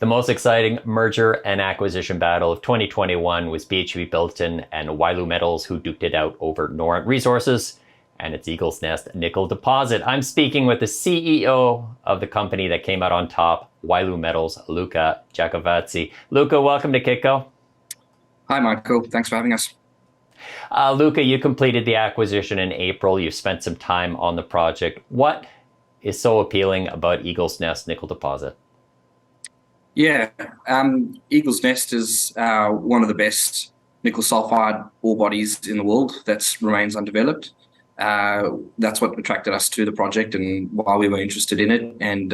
The most exciting merger and acquisition battle of 2021 was BHP Billiton and Wyloo Metals, who duked it out over Noront Resources and its Eagle's Nest nickel deposit. I'm speaking with the CEO of the company that came out on top, Wyloo Metals, Luca Giacovazzi. Luca, welcome to Kitco. Hi, Michael. Thanks for having us. Luca, you completed the acquisition in April. You spent some time on the project. What is so appealing about Eagle's Nest nickel deposit? Yeah, Eagle's Nest is one of the best nickel sulphide ore bodies in the world that remains undeveloped. That's what attracted us to the project and why we were interested in it. And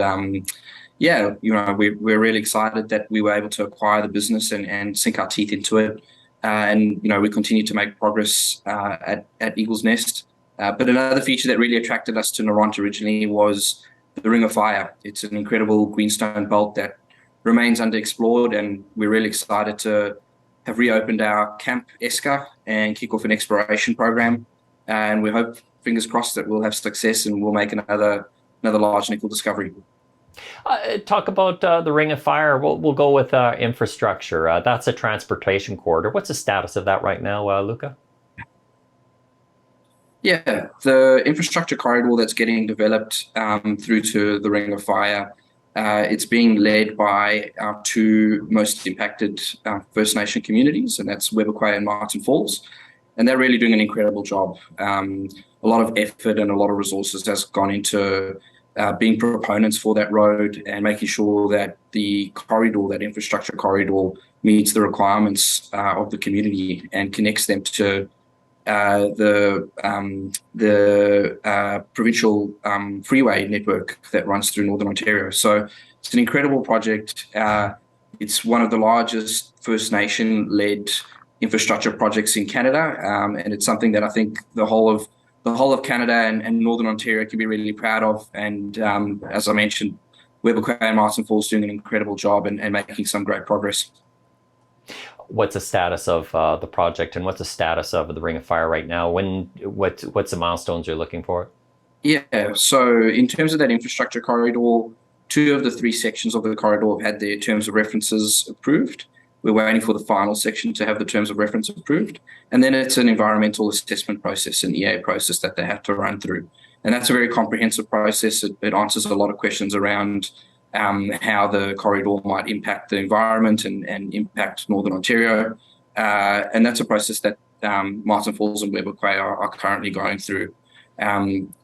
we're really excited that we were able to acquire the business and sink our teeth into it. We continue to make progress at Eagle's Nest. But another feature that really attracted us to Noront originally was the Ring of Fire. It's an incredible greenstone belt that remains underexplored, and we're really excited to have reopened our camp ESCA and kick off an exploration program. And we hope, fingers crossed, that we'll have success and we'll make another large nickel discovery. Talk about the Ring of Fire. We'll go with infrastructure. That's a transportation corridor. What's the status of that right now, Luca? Yeah, the infrastructure corridor that's getting developed through to the Ring of Fire, it's being led by our two most impacted First Nation communities, and that's Webequie and Martin Falls. And they're really doing an incredible job. A lot of effort and a lot of resources has gone into being proponents for that road and making sure that the corridor, that infrastructure corridor, meets the requirements of the community and connects them to the provincial freeway network that runs through Northern Ontario. So it's an incredible project. It's one of the largest First Nation-led infrastructure projects in Canada, and it's something that I think the whole of Canada and Northern Ontario can be really proud of. And as I mentioned, Webequie and Martin Falls doing an incredible job and making some great progress. What's the status of the project, and what's the status of the Ring of Fire right now? What's the milestones you're looking for? Yeah, so in terms of that infrastructure corridor, 2 of the 3 sections of the corridor have had their terms of references approved. We're waiting for the final section to have the terms of reference approved. And then it's an environmental assessment process, an EA process that they have to run through. And that's a very comprehensive process. It answers a lot of questions around how the corridor might impact the environment and impact Northern Ontario. And that's a process that Martin Falls and Webequie are currently going through.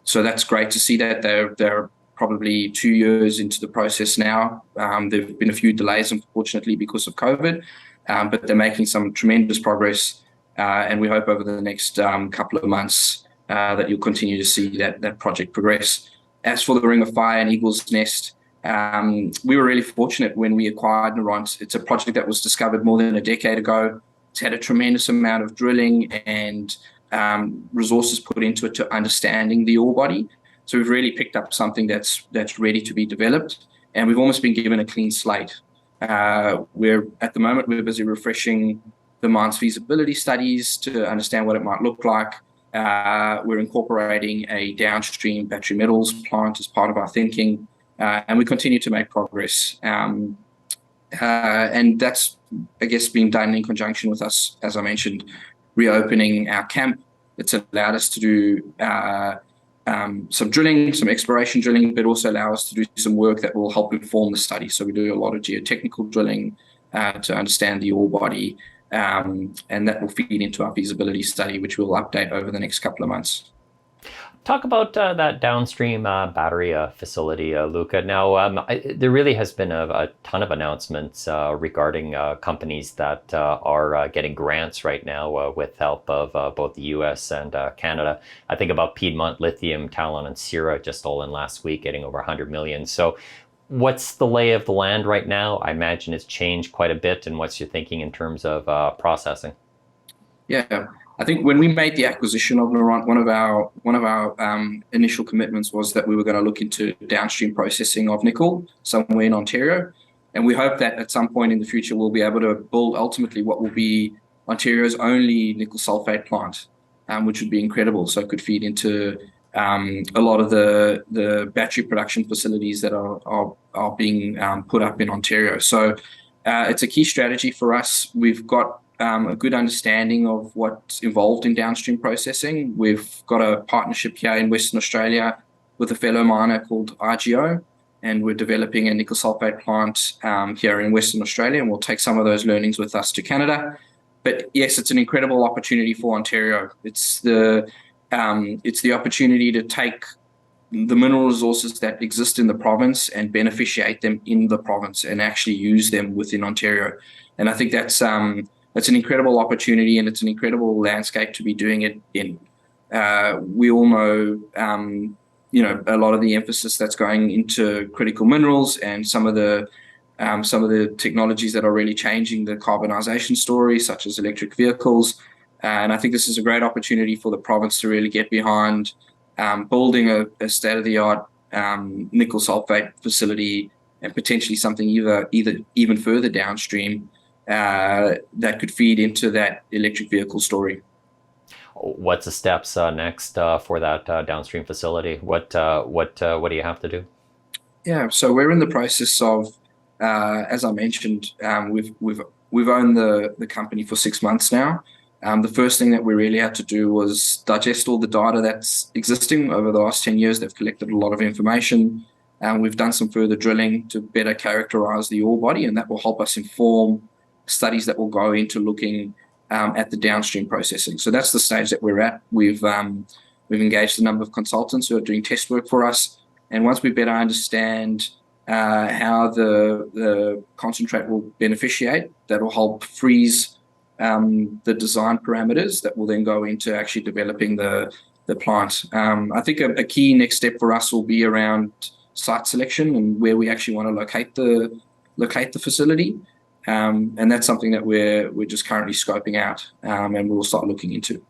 So that's great to see that they're probably 2 years into the process now. There have been a few delays, unfortunately, because of COVID, but they're making some tremendous progress. And we hope over the next couple of months that you'll continue to see that project progress. As for the Ring of Fire and Eagle's Nest, we were really fortunate when we acquired Noront. It's a project that was discovered more than a decade ago. It's had a tremendous amount of drilling and resources put into it to understanding the ore body. So we've really picked up something that's ready to be developed, and we've almost been given a clean slate. At the moment we're busy refreshing the mine's feasibility studies to understand what it might look like. We're incorporating a downstream battery metals plant as part of our thinking, and we continue to make progress. And that's, I guess, being done in conjunction with us, as I mentioned, reopening our camp. It's allowed us to do some drilling, some exploration drilling, but also allow us to do some work that will help inform the study. So we do a lot of geotechnical drilling to understand the ore body, and that will feed into our feasibility study, which we'll update over the next couple of months. Talk about that downstream battery facility, Luca. Now, there really has been a ton of announcements regarding companies that are getting grants right now with help of both the US and Canada. I think about Piedmont Lithium, Talon, and Syrah just all in last week, getting over 100 million. So what's the lay of the land right now? I imagine it's changed quite a bit. And what's your thinking in terms of processing? Yeah. I think when we made the acquisition of Noront, one of our initial commitments was that we were going to look into downstream processing of nickel somewhere in Ontario, and we hope that at some point in the future we'll be able to build ultimately what will be Ontario's only nickel sulphide plant, which would be incredible. So it could feed into a lot of the battery production facilities that are being put up in Ontario. So it's a key strategy for us. We've got a good understanding of what's involved in downstream processing. We've got a partnership here in Western Australia with a fellow miner called RGO, and we're developing a nickel sulphide plant here in Western Australia, and we'll take some of those learnings with us to Canada. But yes, it's an incredible opportunity for Ontario. It's the opportunity to take the mineral resources that exist in the province and beneficiate them in the province and actually use them within Ontario. And I think that's an incredible opportunity, and it's an incredible landscape to be doing it in. We all know, a lot of the emphasis that's going into critical minerals and some of the technologies that are really changing the carbonization story, such as electric vehicles. And I think this is a great opportunity for the province to really get behind building a state-of-the-art nickel sulphate facility, and potentially something either even further downstream that could feed into that electric vehicle story. What's the steps next for that downstream facility? What do you have to do? Yeah, so we're in the process of, as I mentioned, we've owned the company for 6 months now. The first thing that we really had to do was digest all the data that's existing over the last 10 years. They've collected a lot of information. We've done some further drilling to better characterize the ore body, and that will help us inform studies that will go into looking at the downstream processing. So that's the stage that we're at. We've engaged a number of consultants who are doing test work for us, and once we better understand how the concentrate will beneficiate, that will help freeze the design parameters that will then go into actually developing the plant. I think a key next step for us will be around site selection and where we actually want to locate the facility, and that's something that we're just currently scoping out, and we'll start looking into.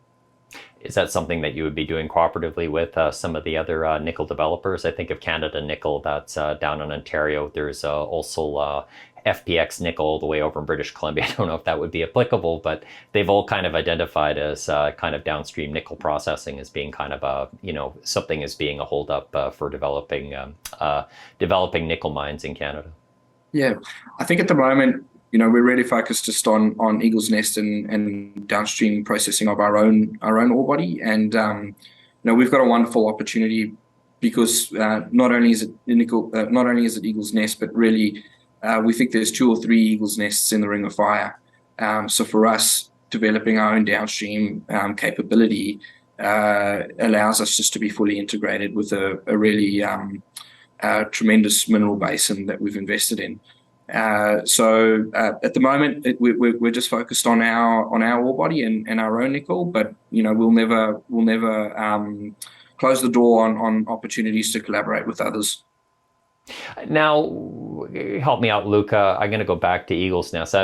Is that something that you would be doing cooperatively with some of the other nickel developers? I think of Canada Nickel, that's down in Ontario. There's also FPX Nickel all the way over in British Columbia. I don't know if that would be applicable, but they've all kind of identified as kind of downstream nickel processing as being kind of something as being a holdup for developing nickel mines in Canada. Yeah, I think at the moment, we're really focused just on Eagle's Nest and downstream processing of our own ore body, and we've got a wonderful opportunity because not only is it Eagle's Nest, but really we think there's 2 or 3 Eagle's Nests in the Ring of Fire. So for us, developing our own downstream capability allows us just to be fully integrated with a really tremendous mineral basin that we've invested in. So at the moment, we're just focused on our ore body and our own nickel, but we'll never close the door on opportunities to collaborate with others. Now, help me out, Luca. I'm going to go back to Eagle's Nest.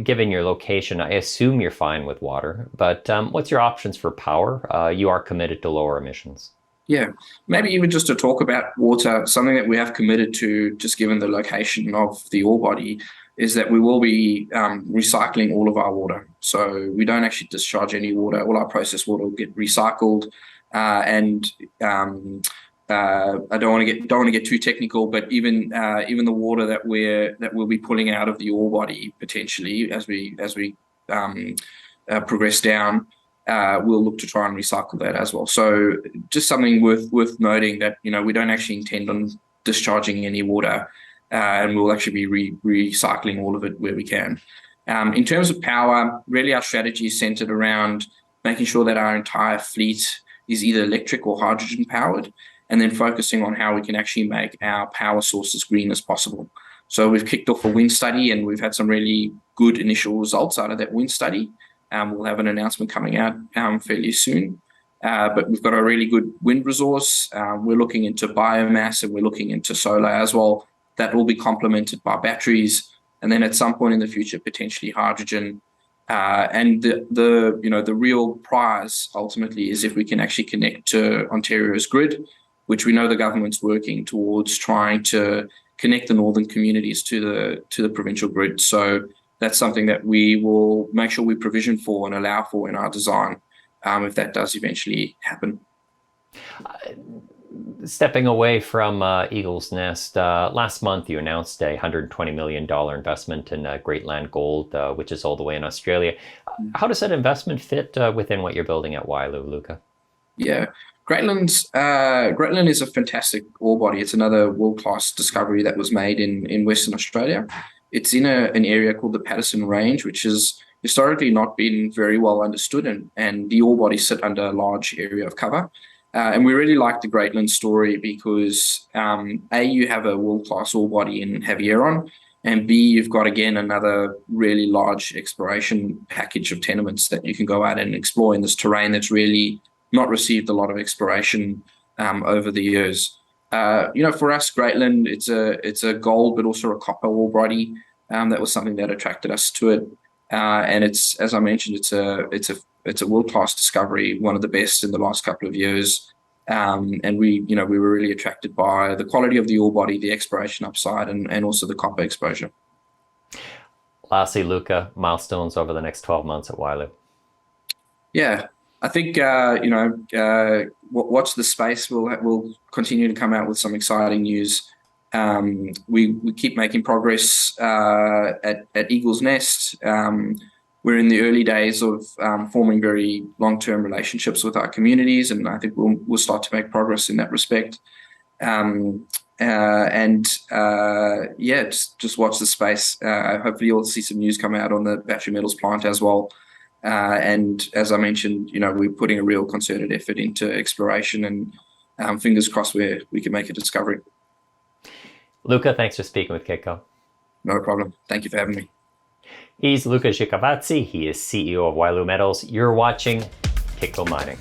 Given your location, I assume you're fine with water, but what's your options for power? You are committed to lower emissions. Yeah, maybe even just to talk about water, something that we have committed to, just given the location of the ore body, is that we will be recycling all of our water. So we don't actually discharge any water. All our processed water will get recycled, and I don't want to get too technical, but even the water that we'll be pulling out of the ore body potentially as we progress down, we'll look to try and recycle that as well. So just something worth noting that we don't actually intend on discharging any water, and we'll actually be recycling all of it where we can. In terms of power, really our strategy is centered around making sure that our entire fleet is either electric or hydrogen powered, and then focusing on how we can actually make our power sources green as possible. So we've kicked off a wind study, and we've had some really good initial results out of that wind study. We'll have an announcement coming out fairly soon. But we've got a really good wind resource. We're looking into biomass, and we're looking into solar as well. That will be complemented by batteries, and then at some point in the future, potentially hydrogen. And the real prize ultimately is if we can actually connect to Ontario's grid, which we know the government's working towards trying to connect the northern communities to the provincial grid. So that's something that we will make sure we provision for and allow for in our design, if that does eventually happen. Stepping away from Eagle's Nest, last month you announced a $120 million investment in Greatland Gold, which is all the way in Australia. How does that investment fit within what you're building at Wyloo, Luca? Yeah, Greatland is a fantastic ore body. It's another world-class discovery that was made in Western Australia. It's in an area called the Paterson Range, which has historically not been very well understood, and the ore bodies sit under a large area of cover. And we really like the Greatland story because A, you have a world-class ore body in Havieron, and B, you've got again another really large exploration package of tenements that you can go out and explore in this terrain that's really not received a lot of exploration over the years. For us, Greatland, it's a gold but also a copper ore body. That was something that attracted us to it, and it's, as I mentioned, it's a world-class discovery, one of the best in the last couple of years. And we were really attracted by the quality of the ore body, the exploration upside, and also the copper exposure. Lastly, Luca, milestones over the next 12 months at Wyloo. Yeah, I think watch the space. We'll continue to come out with some exciting news. We keep making progress at Eagle's Nest. We're in the early days of forming very long-term relationships with our communities, and I think we'll start to make progress in that respect. Just watch the space. Hopefully, you'll see some news come out on the battery metals plant as well. And as I mentioned, we're putting a real concerted effort into exploration, and fingers crossed we can make a discovery. Luca, thanks for speaking with Kitco. No problem. Thank you for having me. He's Luca Giacovazzi. He is CEO of Wyloo Metals. You're watching Kitco Mining.